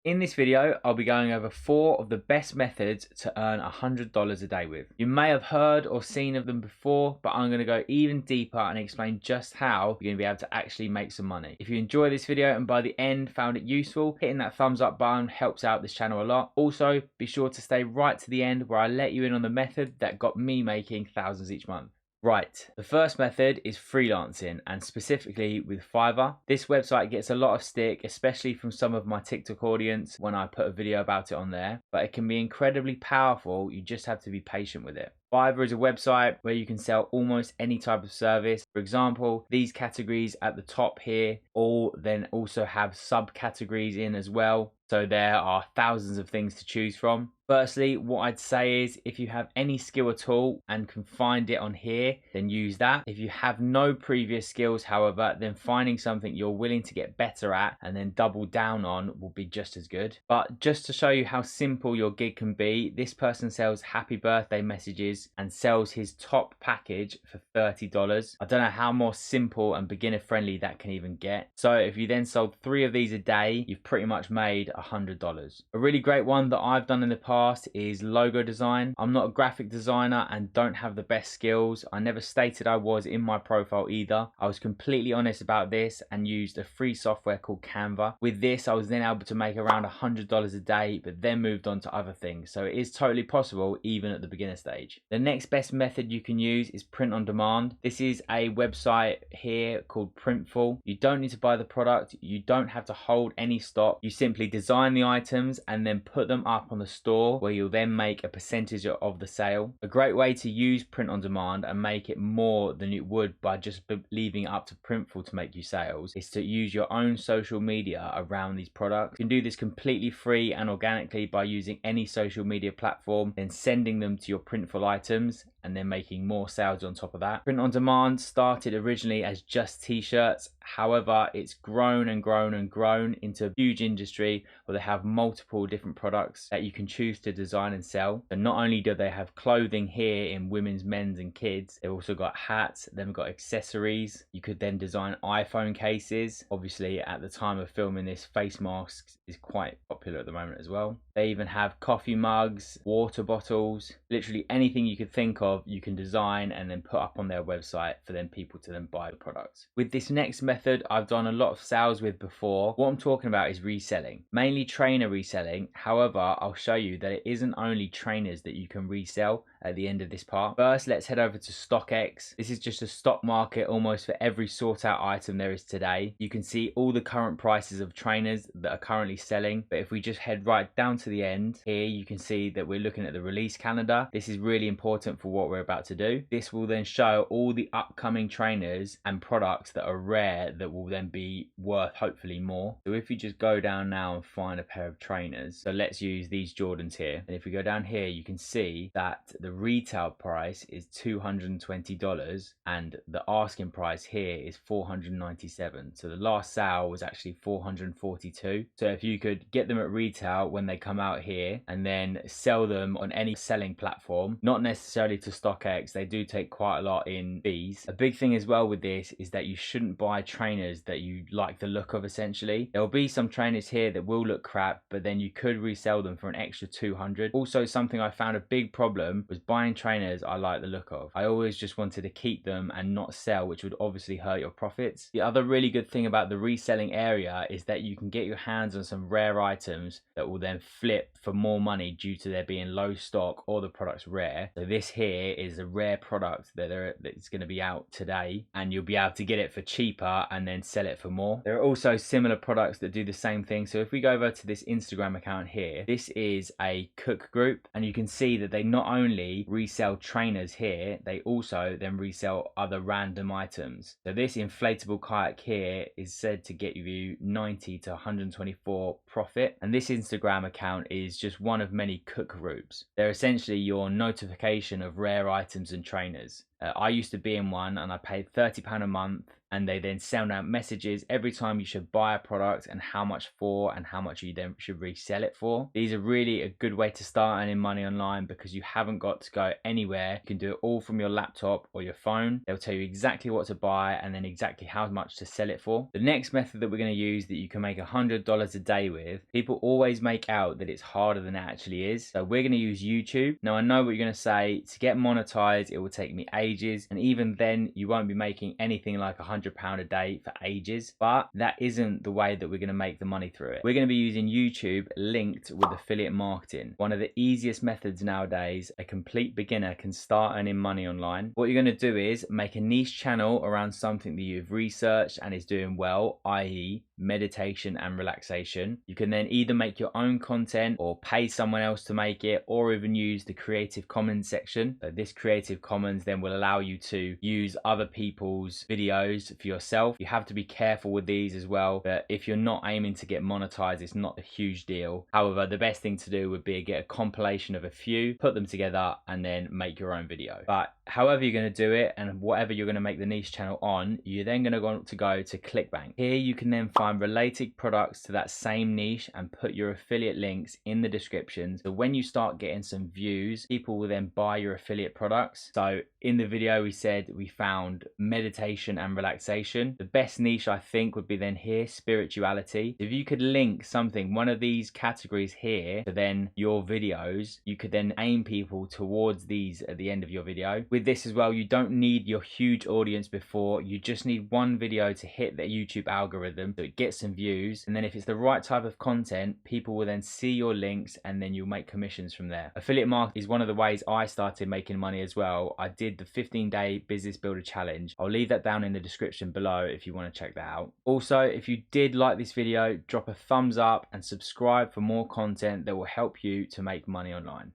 In this video, I'll be going over 4 of the best methods to earn $100 a day with. You may have heard or seen of them before, but I'm going to go even deeper and explain just how you're going to be able to actually make some money. If you enjoy this video and by the end found it useful, hitting that thumbs up button helps out this channel a lot. Also, be sure to stay right to the end where I let you in on the method that got me making thousands each month. Right, the first method is freelancing, and specifically with Fiverr. This website gets a lot of stick, especially from some of my TikTok audience when I put a video about it on there, but it can be incredibly powerful. You just have to be patient with it. Fiverr is a website where you can sell almost any type of service. For example, these categories at the top here all then also have subcategories in as well. So there are thousands of things to choose from. Firstly, what I'd say is if you have any skill at all and can find it on here, then use that. If you have no previous skills, however, then finding something you're willing to get better at and then double down on will be just as good. But just to show you how simple your gig can be, this person sells happy birthday messages and sells his top package for $30. I don't know how more simple and beginner friendly that can even get. So if you then sold 3 of these a day, you've pretty much made $100. A really great one that I've done in the past is logo design. I'm not a graphic designer and don't have the best skills. I never stated I was in my profile either. I was completely honest about this and used a free software called Canva. With this, I was then able to make around $100 a day, but then moved on to other things. So it is totally possible even at the beginner stage. The next best method you can use is print on demand. This is a website here called Printful. You don't need to buy the product. You don't have to hold any stock. You simply design the items and then put them up on the store where you'll then make a percentage of the sale. A great way to use print on demand and make it more than you would by just leaving it up to Printful to make you sales is to use your own social media around these products. You can do this completely free and organically by using any social media platform, then sending them to your Printful items and then making more sales on top of that. Print on demand started originally as just t-shirts. However, it's grown and grown and grown into a huge industry where they have multiple different products that you can choose to design and sell. And not only do they have clothing here in women's, men's and kids, they've also got hats, they've got accessories. You could then design iPhone cases. Obviously at the time of filming this, face masks is quite popular at the moment as well. They even have coffee mugs, water bottles, literally anything you could think of you can design and then put up on their website for then people to then buy the products. With this next method, I've done a lot of sales with before. What I'm talking about is reselling, mainly trainer reselling. However, I'll show you that it isn't only trainers that you can resell at the end of this part. First, let's head over to StockX. This is just a stock market almost for every sort out item there is today. You can see all the current prices of trainers that are currently selling. But if we just head right down to the end here, you can see that we're looking at the release calendar. This is really important for what we're about to do. This will then show all the upcoming trainers and products that are rare that will then be worth hopefully more. So if you just go down now and find a pair of trainers, so let's use these Jordans here, and if we go down here you can see that the retail price is $220 and the asking price here is $497. So the last sale was actually $442. So if you could get them at retail when they come out here and then sell them on any selling platform, not necessarily to StockX, they do take quite a lot in fees. A big thing as well with this is that you shouldn't buy trainers that you like the look of. Essentially there will be some trainers here that will look crap, but then you could resell them for an extra $200. Also, something I found a big problem was buying trainers I like the look of. I always just wanted to keep them and not sell, which would obviously hurt your profits. The other really good thing about the reselling area is that you can get your hands on some rare items that will then flip for more money due to there being low stock or the product's rare. So this here is a rare product that's going to be out today, and you'll be able to get it for cheaper and then sell it for more. There are also similar products that do the same thing. So if we go over to this Instagram account here, this is a cook group, and you can see that they not only resell trainers here, they also then resell other random items. So this inflatable kayak here is said to get you 90 to 124 profit, and this Instagram account is just one of many cook groups. They're essentially your notification of rare items and trainers. I used to be in one and I paid £30 a month, and they then send out messages every time you should buy a product and how much for and how much you then should resell it for. These are really a good way to start earning money online because you haven't got to go anywhere. You can do it all from your laptop or your phone. They'll tell you exactly what to buy and then exactly how much to sell it for. The next method that we're going to use that you can make $100 a day with, people always make out that it's harder than it actually is. So we're going to use YouTube. Now I know what you're going to say, to get monetized it will take me ages, and even then you won't be making anything like £100 a day for ages, but that isn't the way that we're going to make the money through it. We're going to be using YouTube linked with affiliate marketing, one of the easiest methods nowadays. A complete beginner can start earning money online. What you're going to do is make a niche channel around something that you've researched and is doing well, i.e. meditation and relaxation. You can then either make your own content or pay someone else to make it, or even use the Creative Commons section. So this Creative Commons then will allow you to use other people's videos for yourself. You have to be careful with these as well, but if you're not aiming to get monetized, it's not a huge deal. However, the best thing to do would be get a compilation of a few, put them together, and then make your own video. But however you're going to do it and whatever you're going to make the niche channel on, you're then going to want to go to ClickBank. Here you can then find related products to that same niche and put your affiliate links in the description. So when you start getting some views, people will then buy your affiliate products. So in the video we said we found meditation and relaxation. The best niche I think would be then here, spirituality. If you could link something, one of these categories here, to then your videos, you could then aim people towards these at the end of your video. With this as well, you don't need your huge audience before, you just need one video to hit the YouTube algorithm so it gets some views, and then if it's the right type of content, people will then see your links and then you'll make commissions from there. Affiliate marketing is one of the ways I started making money as well. I did the 15-day business builder challenge. I'll leave that down in the description below if you want to check that out. Also, if you did like this video, drop a thumbs up and subscribe for more content that will help you to make money online.